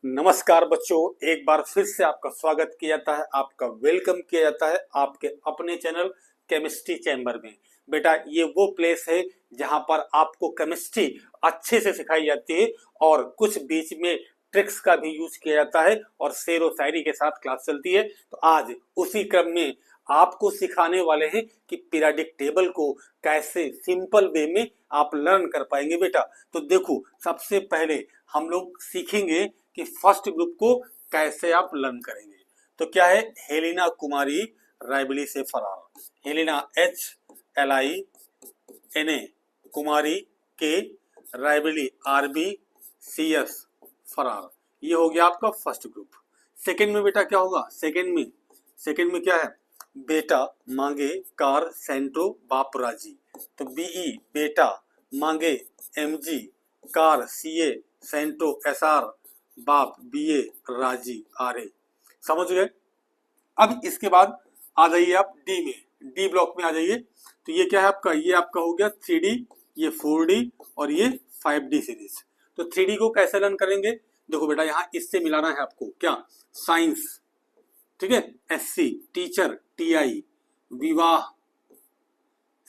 नमस्कार बच्चों, एक बार फिर से आपका स्वागत किया जाता है, आपका वेलकम किया जाता है आपके अपने चैनल केमिस्ट्री चैम्बर में। बेटा, ये वो प्लेस है जहां पर आपको केमिस्ट्री अच्छे से सिखाई जाती है और कुछ बीच में ट्रिक्स का भी यूज किया जाता है और शेर व शायरी के साथ क्लास चलती है। तो आज उसी क्रम में आपको सिखाने वाले हैं कि पीरियोडिक टेबल को कैसे सिंपल वे में आप लर्न कर पाएंगे। बेटा, तो देखो, सबसे पहले हम लोग सीखेंगे कि फर्स्ट ग्रुप को कैसे आप लर्न करेंगे। तो क्या है, हेलिना कुमारी रायबली से फरार। हेलिना HLINA, कुमारी के, रायबली RBCS, फरार। ये हो गया आपका फर्स्ट ग्रुप। सेकंड में बेटा क्या होगा, सेकंड में क्या है, बेटा मांगे कार सेंट्रो बाप राजी। तो BE बेटा मांगे MG कार CA सेंट्रो SR बाप BA राजी RA। समझ गए। अब इसके बाद आ जाइए आप डी में, डी ब्लॉक में आ जाइए। तो ये क्या है आपका, ये आपका हो गया 3D, ये 4D और ये 5D सीरीज। तो 3D को कैसे लर्न करेंगे, देखो बेटा, यहाँ इससे मिलाना है आपको क्या, साइंस, ठीक है, SC टीचर TI, विवाह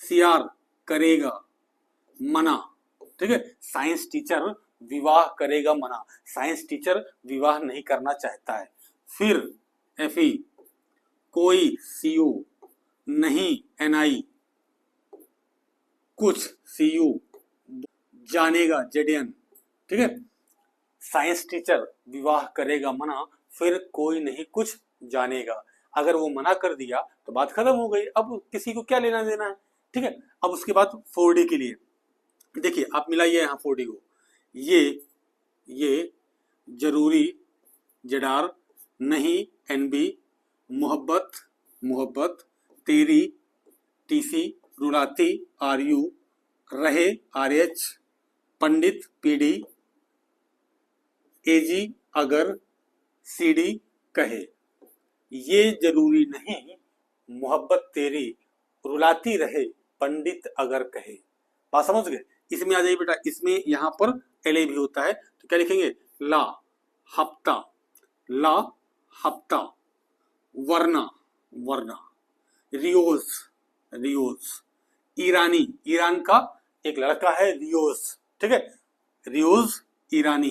CR करेगा मना, ठीक है। साइंस टीचर विवाह करेगा मना, साइंस टीचर विवाह नहीं करना चाहता है। फिर FE कोई CO नहीं NI, कुछ CU जानेगा ZN, ठीक है। साइंस टीचर विवाह करेगा मना, फिर कोई नहीं कुछ जानेगा। अगर वो मना कर दिया तो बात खत्म हो गई, अब किसी को क्या लेना देना है, ठीक है। अब उसके बाद 4D के लिए देखिए, आप मिलाइए यहाँ 4D को। ये जरूरी जडार, नहीं NB, मोहब्बत, तेरी TC, रुलाती RU, रहे RH, पंडित PD, AG अगर CD कहे। ये जरूरी नहीं, मोहब्बत तेरी, रुलाती रहे, पंडित अगर कहे। बात समझ गए। इसमें आ जाइए बेटा, इसमें यहाँ पर LA भी होता है। तो क्या लिखेंगे, ला हफ्ता, वरना, रियोज, ईरान का एक लड़का है रियोज, ठीक है, रियोज ईरानी।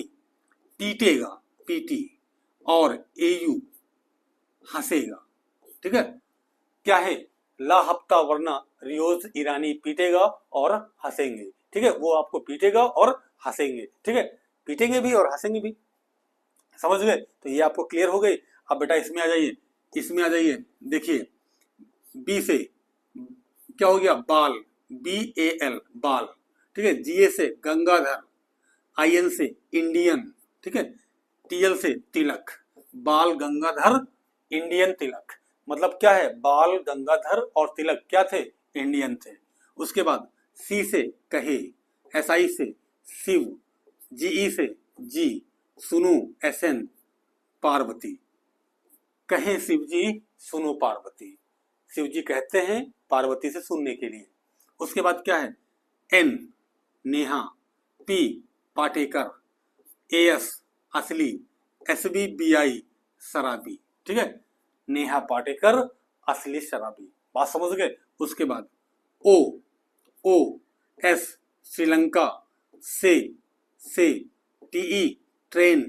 पीटेगा PT और AU हंसेगा, ठीक है। क्या है, ला हफ्ता वरना रियोज ईरानी पीटेगा और हंसेंगे, ठीक है। वो आपको पीटेगा और हंसेंगे, ठीक है, पीटेंगे भी और हंसेंगे भी। समझ गए। तो ये आपको क्लियर हो गई। अब बेटा इसमें आ जाइए, देखिए B से क्या हो गया, बाल, BAL बाल, ठीक है। GA से गंगाधर, IN से इंडियन, ठीक है। TL से तिलक, बाल गंगाधर इंडियन तिलक। मतलब क्या है, बाल गंगाधर और तिलक क्या थे, इंडियन थे। उसके बाद C से कहे, SI से शिव, GE से जी, सुनो SN पार्वती। कहे शिव जी सुनो पार्वती, शिव जी कहते हैं पार्वती से सुनने के लिए। उसके बाद क्या है, N Neha, P Patekar, AS असली, SBBI शराबी, ठीक है। नेहा पाटेकर असली शराबी। बात समझ गए। उसके बाद O S श्रीलंका, से TE ट्रेन,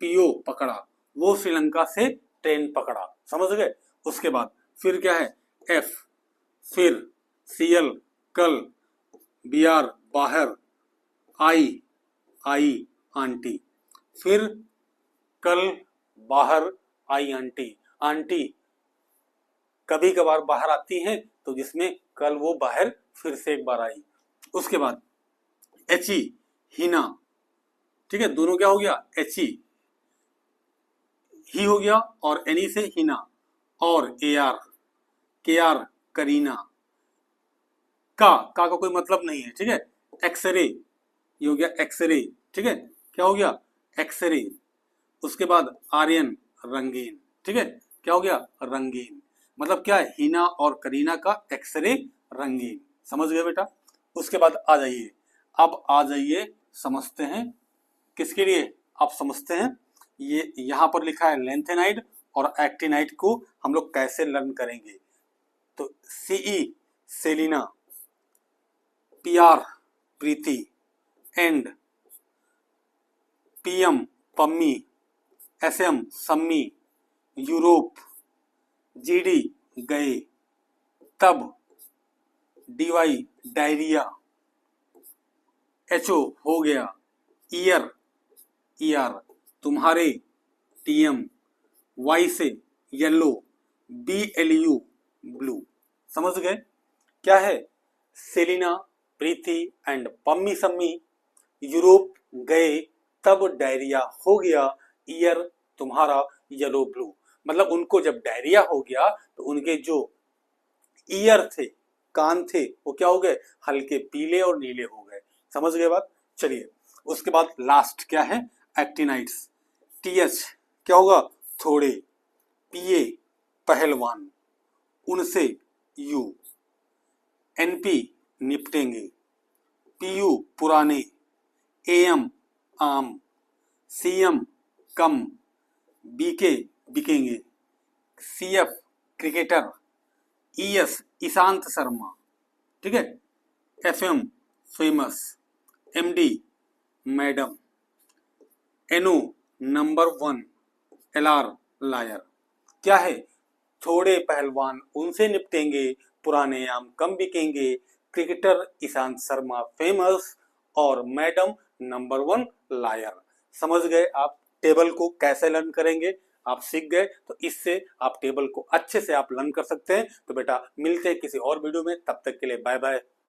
PO पकड़ा, वो श्रीलंका से ट्रेन पकड़ा। समझ गए। उसके बाद फिर क्या है, F फिर, CL कल, BR बाहर, आई आंटी। फिर कल बाहर आई आंटी, आंटी कभी कभार बाहर आती हैं, तो जिसमें कल वो बाहर फिर से एक बार आई। उसके बाद HE हिना, ठीक है, दोनों क्या हो गया, HE ही हो गया और NE से हिना, और AR KR करीना। का कोई मतलब नहीं है, ठीक है। एक्सरे, ये हो गया एक्सरे, ठीक है, क्या हो गया, एक्सरे। उसके बाद आर्यन रंगीन, ठीक है, क्या हो गया, रंगीन। मतलब क्या है, हिना और करीना का एक्सरे रंगीन। समझ गए बेटा। उसके बाद आ जाइए, अब आ जाइए समझते हैं किसके लिए, आप समझते हैं। ये यहाँ पर लिखा है लेंथेनाइड और एक्टिनाइड को हम लोग कैसे लर्न करेंगे। तो C E Selina, P R Preeti and P M Pammi, S M Sammi, Europe G D गए, तब डीवाई डायरिया, एचओ हो गया, ईयर ईआर तुम्हारे, टीएम वाई से येलो, बीएलयू ब्लू। समझ गए क्या है? Selina Preeti and Pammi Sammi Europe गए तब डायरिया हो गया, ईयर तुम्हारा येलो ब्लू। मतलब उनको जब डायरिया हो गया तो उनके जो ईयर थे, कान थे, वो क्या हो गए? हल्के पीले और नीले हो गए। समझ गए बात? चलिए उसके बाद लास्ट क्या है? एक्टिनाइड्स। टीएच क्या होगा? थोड़े, पीए पहलवान, उनसे यू, एनपी निपटेंगे, पीयू पुराने, एएम आम, सीएम कम, बीके बिकेंगे, सीएफ क्रिकेटर, ईएस ईशांत शर्मा, ठीक है, एफएम फेमस, MD madam, NO number 1, LR liar. क्या है? थोड़े पहलवान उनसे निपटेंगे, पुराने आम कम बिकेंगे, क्रिकेटर ईशांत शर्मा फेमस और मैडम नंबर 1 लायर। समझ गए आप टेबल को कैसे लर्न करेंगे? आप सीख गए तो इससे आप टेबल को अच्छे से आप लर्न कर सकते हैं। तो बेटा मिलते हैं किसी और वीडियो में, तब तक के लिए बाय बाय।